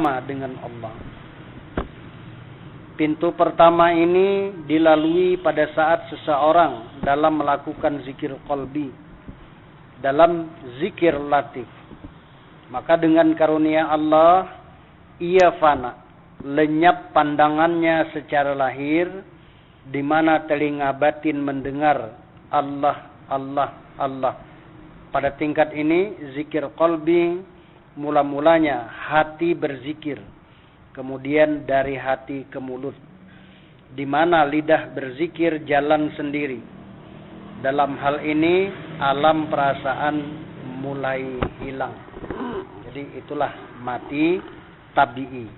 bersama dengan Allah. Pintu pertama ini dilalui pada saat seseorang dalam melakukan zikir qalbi, dalam zikir latif. Maka dengan karunia Allah, ia fana, lenyap pandangannya secara lahir, di mana telinga batin mendengar Allah, Allah, Allah. Pada tingkat ini, zikir qalbi mula-mulanya hati berzikir, kemudian dari hati ke mulut, di mana lidah berzikir jalan sendiri. Dalam hal ini, alam perasaan mulai hilang. Jadi itulah mati tabi'i.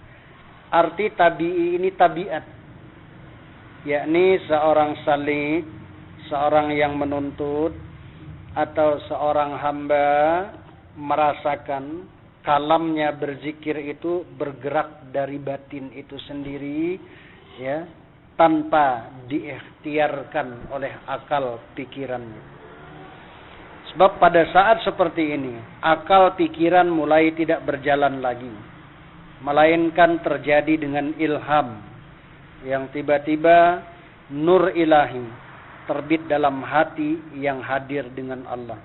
Arti tabi'i ini tabiat, yakni seorang salik, seorang yang menuntut, atau seorang hamba merasakan kalamnya berzikir itu bergerak dari batin itu sendiri, ya, tanpa diikhtiarkan oleh akal pikirannya. Sebab pada saat seperti ini, akal pikiran mulai tidak berjalan lagi, melainkan terjadi dengan ilham yang tiba-tiba nur ilahi terbit dalam hati yang hadir dengan Allah.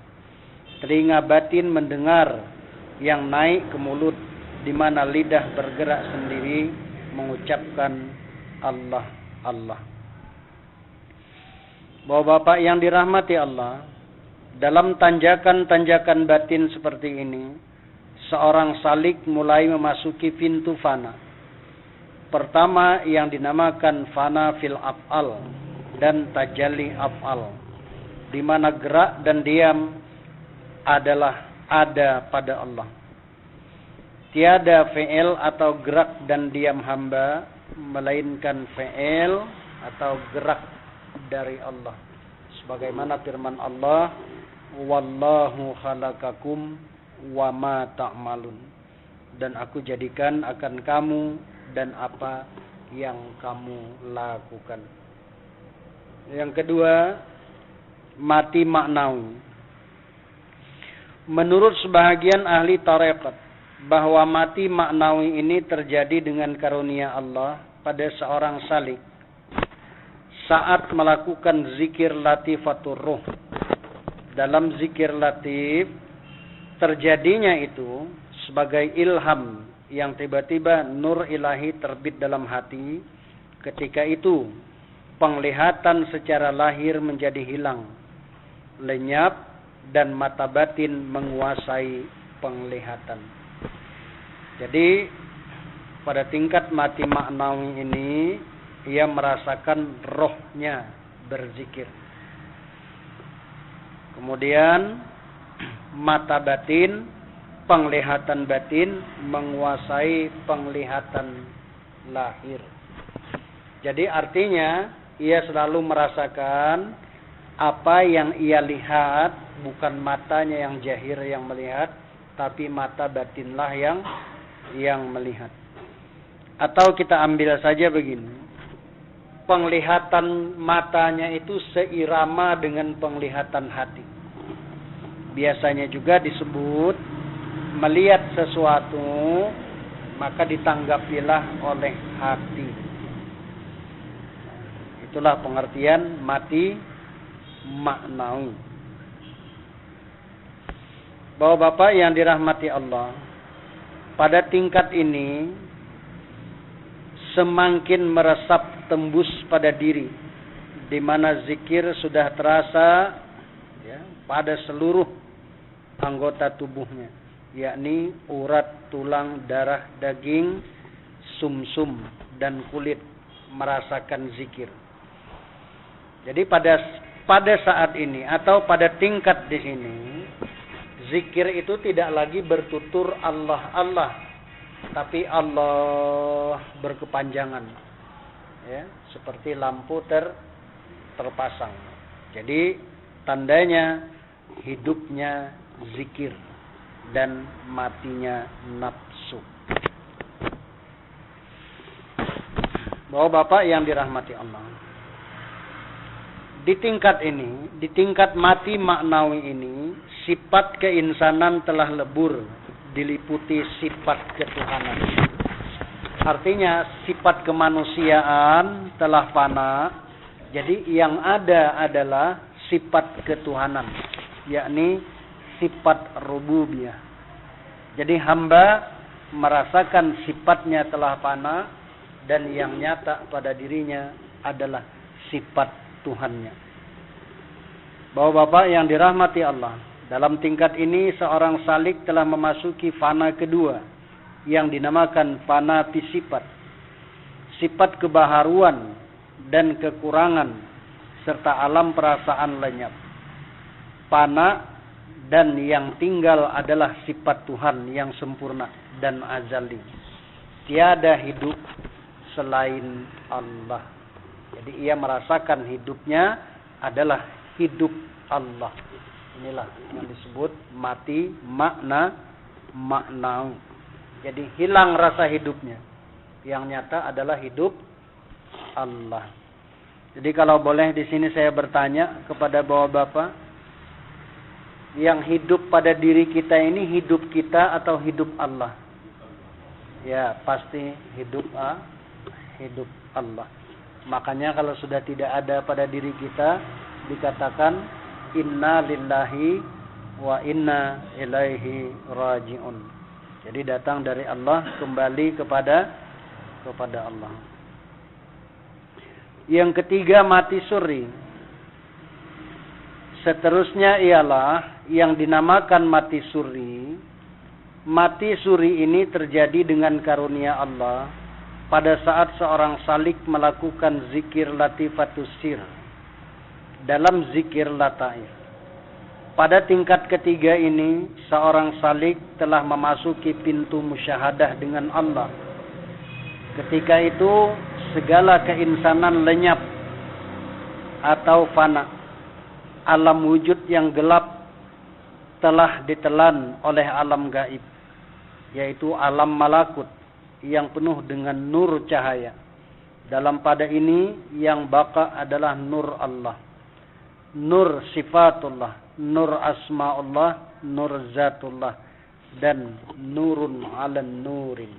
Telinga batin mendengar yang naik ke mulut, di mana lidah bergerak sendiri mengucapkan Allah, Allah. Bapak-bapak yang dirahmati Allah, dalam tanjakan-tanjakan batin seperti ini, seorang salik mulai memasuki pintu fana. Pertama yang dinamakan fana fil af'al dan tajalli af'al, di mana gerak dan diam adalah ada pada Allah. Tiada fi'il atau gerak dan diam hamba, melainkan fi'il atau gerak dari Allah. Sebagaimana firman Allah, wallahu khalaqakum wa ma ta'malun, dan aku jadikan akan kamu dan apa yang kamu lakukan. Yang kedua, mati maknawi. Menurut sebahagian ahli tarekat, bahwa mati maknawi ini terjadi dengan karunia Allah pada seorang salik saat melakukan zikir latifatur ruh. Dalam zikir latif, terjadinya itu sebagai ilham yang tiba-tiba nur ilahi terbit dalam hati. Ketika itu, penglihatan secara lahir menjadi hilang, lenyap, dan mata batin menguasai penglihatan. Jadi, pada tingkat mati maknawi ini, ia merasakan rohnya berzikir. Kemudian mata batin, penglihatan batin menguasai penglihatan lahir. Jadi artinya ia selalu merasakan apa yang ia lihat, bukan matanya yang jahir yang melihat, tapi mata batinlah yang melihat. Atau kita ambil saja begini, penglihatan matanya itu seirama dengan penglihatan hati. Biasanya juga disebut melihat sesuatu, maka ditanggapilah oleh hati. Itulah pengertian mati maknawi. Bapak-bapak yang dirahmati Allah, pada tingkat ini semakin meresap tembus pada diri, di mana zikir sudah terasa, ya, pada seluruh anggota tubuhnya, yakni urat, tulang, darah, daging, sumsum, dan kulit merasakan zikir. Jadi pada saat ini atau pada tingkat di sini, zikir itu tidak lagi bertutur Allah, Allah, tapi Allah berkepanjangan, ya, seperti lampu terpasang. Jadi tandanya hidupnya zikir dan matinya nafsu. Bapak-bapak yang dirahmati Allah, di tingkat ini, di tingkat mati maknawi ini, sifat keinsanan telah lebur, diliputi sifat ketuhanan. Artinya sifat kemanusiaan telah fana. Jadi yang ada adalah sifat ketuhanan, yakni sifat rububiyah. Jadi hamba merasakan sifatnya telah fana dan yang nyata pada dirinya adalah sifat Tuhannya. Bapak-bapak yang dirahmati Allah, dalam tingkat ini seorang salik telah memasuki fana kedua yang dinamakan fana sifat. Sifat kebaharuan dan kekurangan serta alam perasaan lenyap. Fana dan yang tinggal adalah sifat Tuhan yang sempurna dan azali. Tiada hidup selain Allah. Jadi ia merasakan hidupnya adalah hidup Allah. Inilah yang disebut mati maknawi. Jadi hilang rasa hidupnya. Yang nyata adalah hidup Allah. Jadi kalau boleh di sini saya bertanya kepada bapak-bapak, yang hidup pada diri kita ini hidup kita atau hidup Allah? Ya, pasti hidup Allah. Makanya kalau sudah tidak ada pada diri kita, dikatakan inna lillahi wa inna ilaihi raji'un. Jadi datang dari Allah, kembali kepada Allah. Yang ketiga mati suri. Seterusnya ialah yang dinamakan mati suri. Mati suri ini terjadi dengan karunia Allah pada saat seorang salik melakukan zikir latifatus sir dalam zikir lataif. Pada tingkat ketiga ini, seorang salik telah memasuki pintu musyahadah dengan Allah. Ketika itu, segala keinsanan lenyap atau fana. Alam wujud yang gelap telah ditelan oleh alam gaib, yaitu alam malakut yang penuh dengan nur cahaya. Dalam pada ini yang baka adalah nur Allah, nur sifatullah, nur asmaullah, nur zatullah, dan nurun ala nurin.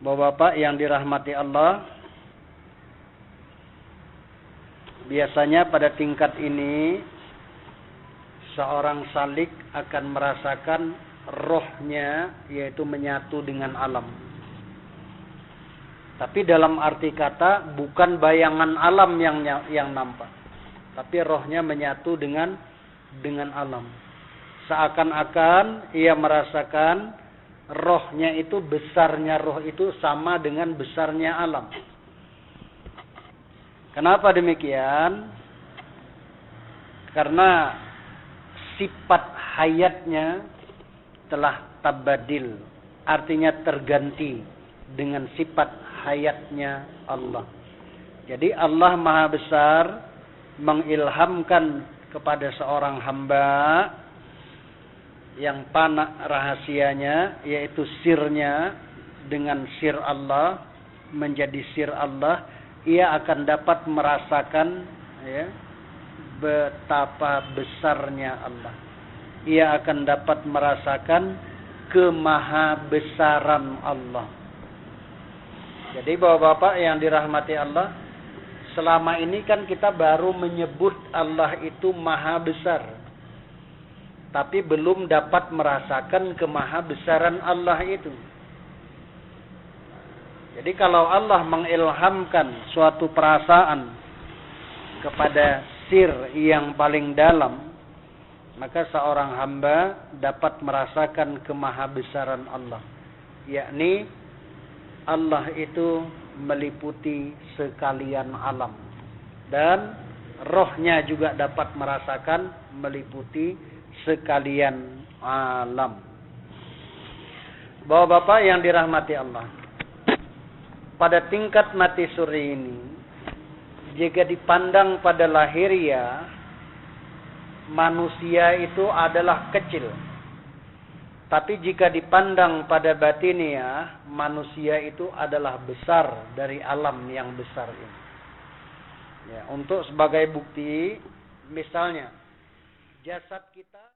Bapak-bapak yang dirahmati Allah, biasanya pada tingkat ini seorang salik akan merasakan rohnya, yaitu menyatu dengan alam. Tapi dalam arti kata bukan bayangan alam yang nampak, tapi rohnya menyatu dengan alam. Seakan-akan ia merasakan rohnya itu, besarnya roh itu sama dengan besarnya alam. Kenapa demikian? Karena sifat hayatnya telah tabadil, artinya terganti dengan sifat hayatnya Allah. Jadi Allah Maha Besar mengilhamkan kepada seorang hamba yang fana rahasianya, yaitu sirnya, dengan sir Allah menjadi sir Allah, ia akan dapat merasakan betapa besarnya Allah. Ia akan dapat merasakan kemahabesaran Allah. Jadi bapak-bapak yang dirahmati Allah, selama ini kan kita baru menyebut Allah itu maha besar, tapi belum dapat merasakan kemahabesaran Allah itu. Jadi kalau Allah mengilhamkan suatu perasaan kepada sir yang paling dalam, maka seorang hamba dapat merasakan kemahabesaran Allah. Yakni Allah itu meliputi sekalian alam. Dan rohnya juga dapat merasakan meliputi sekalian alam. Bapak-bapak yang dirahmati Allah, pada tingkat mati suri ini, jika dipandang pada lahiriah, manusia itu adalah kecil. Tapi jika dipandang pada batiniah, manusia itu adalah besar dari alam yang besar ini. Ya, untuk sebagai bukti, misalnya jasad kita